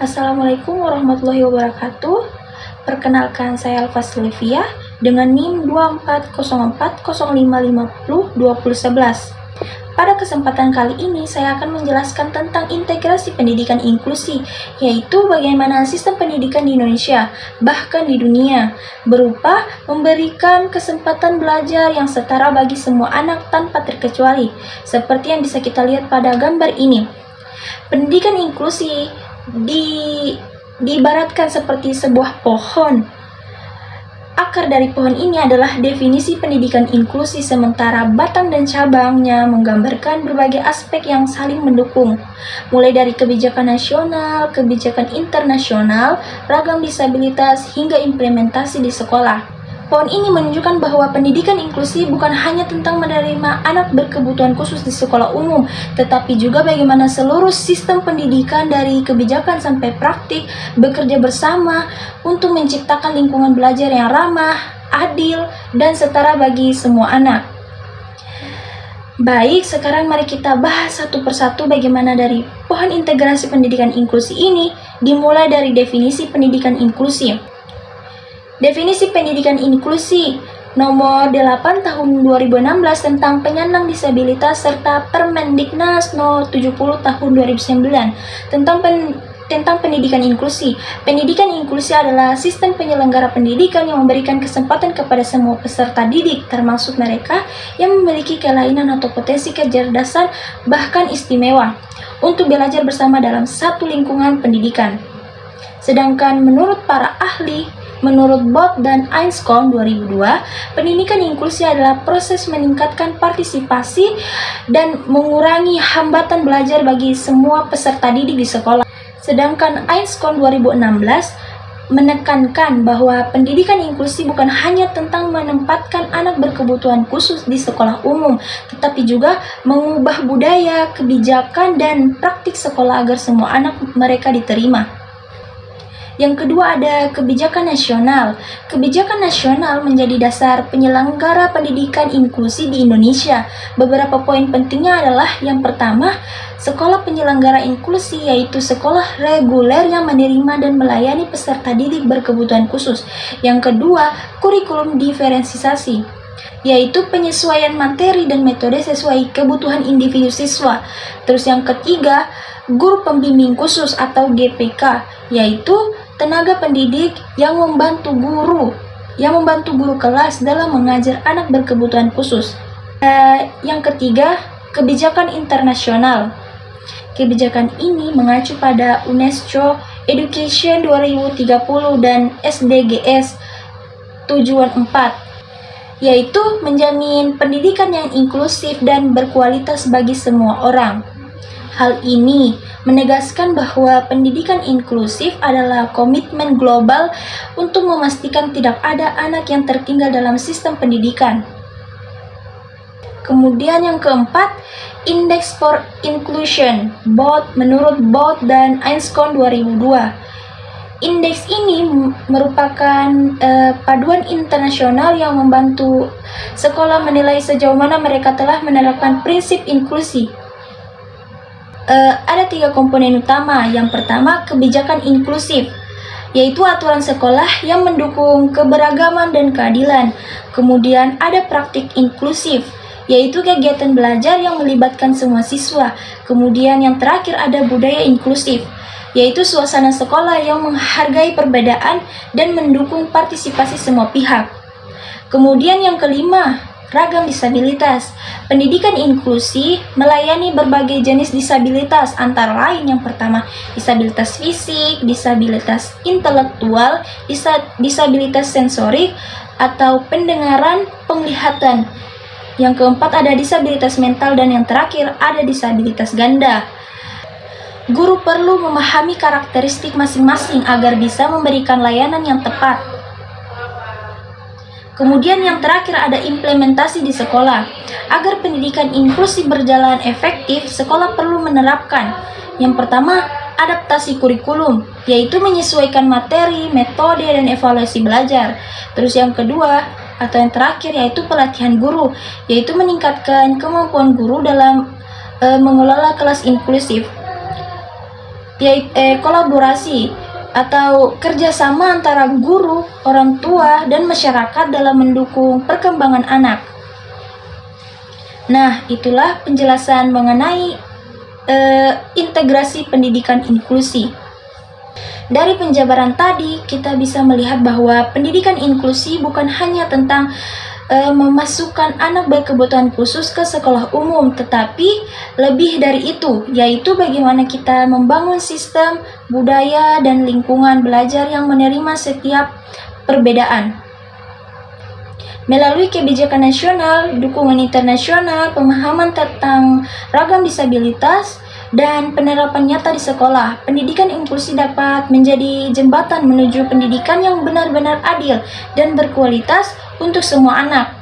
Assalamualaikum warahmatullahi wabarakatuh. Perkenalkan, saya Alfa Silvia dengan NIM 240405502011. Pada kesempatan kali ini, saya akan menjelaskan tentang integrasi pendidikan inklusi, yaitu bagaimana sistem pendidikan di Indonesia, bahkan di dunia, berupa memberikan kesempatan belajar yang setara bagi semua anak tanpa terkecuali, seperti yang bisa kita lihat pada gambar ini. Pendidikan inklusi diibaratkan seperti sebuah pohon. Akar dari pohon ini adalah definisi pendidikan inklusi, sementara batang dan cabangnya menggambarkan berbagai aspek yang saling mendukung, mulai dari kebijakan nasional, kebijakan internasional, ragam disabilitas, hingga implementasi di sekolah. Pohon ini menunjukkan bahwa pendidikan inklusi bukan hanya tentang menerima anak berkebutuhan khusus di sekolah umum, tetapi juga bagaimana seluruh sistem pendidikan dari kebijakan sampai praktik bekerja bersama untuk menciptakan lingkungan belajar yang ramah, adil, dan setara bagi semua anak. Baik, sekarang mari kita bahas satu persatu bagaimana dari pohon integrasi pendidikan inklusi ini, dimulai dari definisi pendidikan inklusi. Definisi pendidikan inklusi nomor 8 tahun 2016 tentang penyandang disabilitas serta Permendiknas no 70 tahun 2009 tentang pendidikan inklusi. Pendidikan inklusi adalah sistem penyelenggara pendidikan yang memberikan kesempatan kepada semua peserta didik, termasuk mereka yang memiliki kelainan atau potensi kecerdasan bahkan istimewa, untuk belajar bersama dalam satu lingkungan pendidikan. Sedangkan menurut para ahli, menurut Bot dan Ainscombe 2002, pendidikan inklusi adalah proses meningkatkan partisipasi dan mengurangi hambatan belajar bagi semua peserta didik di sekolah. Sedangkan Ainscombe 2016 menekankan bahwa pendidikan inklusi bukan hanya tentang menempatkan anak berkebutuhan khusus di sekolah umum, tetapi juga mengubah budaya, kebijakan, dan praktik sekolah agar semua anak mereka diterima. Yang kedua ada kebijakan nasional. Kebijakan nasional menjadi dasar penyelenggara pendidikan inklusi di Indonesia. Beberapa poin pentingnya adalah yang pertama, sekolah penyelenggara inklusi yaitu sekolah reguler yang menerima dan melayani peserta didik berkebutuhan khusus. Yang kedua, kurikulum diferensiasi, yaitu penyesuaian materi dan metode sesuai kebutuhan individu siswa. Terus yang ketiga, guru pembimbing khusus atau GPK, yaitu tenaga pendidik yang membantu guru kelas dalam mengajar anak berkebutuhan khusus. Yang ketiga, kebijakan internasional. Kebijakan ini mengacu pada UNESCO Education 2030 dan SDGs Tujuan 4, yaitu menjamin pendidikan yang inklusif dan berkualitas bagi semua orang. Hal ini menegaskan bahwa pendidikan inklusif adalah komitmen global untuk memastikan tidak ada anak yang tertinggal dalam sistem pendidikan. Kemudian yang keempat, Index for Inclusion, menurut Bot dan Ainscombe 2002. Indeks ini merupakan paduan internasional yang membantu sekolah menilai sejauh mana mereka telah menerapkan prinsip inklusi. Ada 3 komponen utama. Yang pertama, kebijakan inklusif, yaitu aturan sekolah yang mendukung keberagaman dan keadilan. Kemudian ada praktik inklusif, yaitu kegiatan belajar yang melibatkan semua siswa. Kemudian yang terakhir ada budaya inklusif, yaitu suasana sekolah yang menghargai perbedaan dan mendukung partisipasi semua pihak. Kemudian yang kelima, ragam disabilitas. Pendidikan inklusi melayani berbagai jenis disabilitas, antara lain yang pertama, disabilitas fisik, disabilitas intelektual, disabilitas sensorik atau pendengaran, penglihatan. Yang keempat ada disabilitas mental, dan yang terakhir ada disabilitas ganda. Guru perlu memahami karakteristik masing-masing agar bisa memberikan layanan yang tepat. Kemudian yang terakhir ada implementasi di sekolah. Agar pendidikan inklusi berjalan efektif, sekolah perlu menerapkan yang pertama, adaptasi kurikulum, yaitu menyesuaikan materi, metode, dan evaluasi belajar. Terus yang kedua atau yang terakhir yaitu pelatihan guru, yaitu meningkatkan kemampuan guru dalam mengelola kelas inklusif. yaitu kolaborasi atau kerjasama antara guru, orang tua, dan masyarakat dalam mendukung perkembangan anak. Nah, itulah penjelasan mengenai integrasi pendidikan inklusi. Dari penjabaran tadi, kita bisa melihat bahwa pendidikan inklusi bukan hanya tentang memasukkan anak berkebutuhan khusus ke sekolah umum, tetapi lebih dari itu, yaitu bagaimana kita membangun sistem, budaya, dan lingkungan belajar yang menerima setiap perbedaan. Melalui kebijakan nasional, dukungan internasional, pemahaman tentang ragam disabilitas, dan penerapan nyata di sekolah, pendidikan inklusi dapat menjadi jembatan menuju pendidikan yang benar-benar adil dan berkualitas untuk semua anak.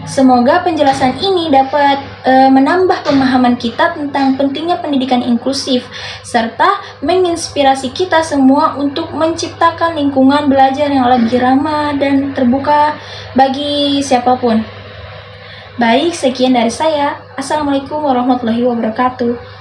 Semoga penjelasan ini dapat menambah pemahaman kita tentang pentingnya pendidikan inklusif, serta menginspirasi kita semua untuk menciptakan lingkungan belajar yang lebih ramah dan terbuka bagi siapapun. Baik, sekian dari saya. Assalamualaikum warahmatullahi wabarakatuh.